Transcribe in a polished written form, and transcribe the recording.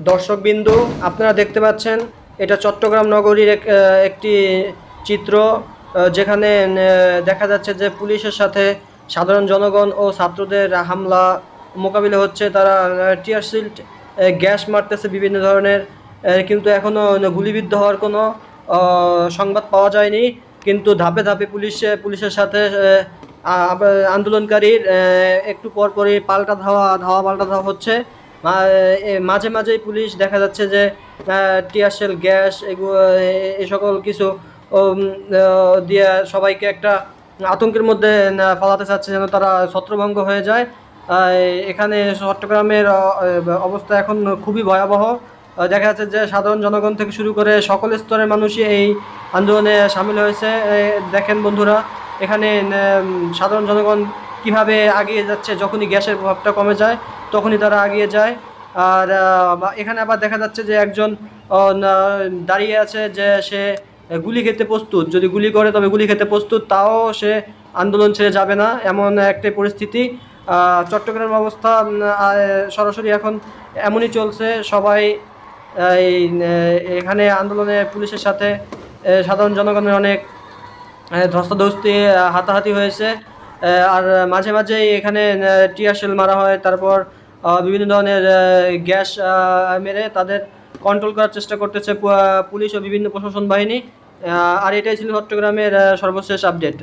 দর্শকবিন্দু, আপনারা দেখতে পাচ্ছেন এটা চট্টগ্রাম নগরীর একটি চিত্র, যেখানে দেখা যাচ্ছে যে পুলিশের সাথে সাধারণ জনগণ ও ছাত্রদের হামলা মোকাবিলা হচ্ছে। তারা টিয়ার শিল্ড গ্যাস মারতেছে বিভিন্ন ধরনের, কিন্তু এখনও গুলিবিদ্ধ হওয়ার কোনো সংবাদ পাওয়া যায়নি। কিন্তু ধাপে ধাপে পুলিশের সাথে আন্দোলনকারীর একটু পরপরই পাল্টা ধাওয়া হচ্ছে। মাঝে মাঝেই পুলিশ দেখা যাচ্ছে যে টিয়ার শেল গ্যাস এগুলো এ সকল কিছু দিয়ে সবাইকে একটা আতঙ্কের মধ্যে ফেলাতে চাচ্ছে, যেন তারা ছত্রভঙ্গ হয়ে যায়। এখানে চট্টগ্রামের অবস্থা এখন খুবই ভয়াবহ। দেখা যাচ্ছে যে সাধারণ জনগণ থেকে শুরু করে সকল স্তরের মানুষই এই আন্দোলনে সামিল হয়েছে। দেখেন বন্ধুরা, এখানে সাধারণ জনগণ কিভাবে আগিয়ে যাচ্ছে। যখনই গ্যাসের প্রভাবটা কমে যায় তখনই তারা আগিয়ে যায়। আর এখানে আবার দেখা যাচ্ছে যে একজন দাঁড়িয়ে আছে, যে সে গুলি খেতে প্রস্তুত। যদি গুলি করে তবে গুলি খেতে প্রস্তুত, তাও সে আন্দোলন ছেড়ে যাবে না, এমন একটা পরিস্থিতি। চট্টগ্রাম অবস্থা সরাসরি এখন এমনই চলছে। সবাই এখানে আন্দোলনে পুলিশের সাথে সাধারণ জনগণের অনেক ধস্তাধস্তি হাতাহাতি হয়েছে। আর মাঝে মাঝেই এখানে টিয়ার শেল মারা হয়, তারপর বিভিন্ন ধরনের গ্যাস মেরে তাদের কন্ট্রোল করার চেষ্টা করতেছে পুলিশ ও বিভিন্ন প্রশাসন বাহিনী। আর এটাই ছিল চট্টগ্রামের সর্বশেষ আপডেট।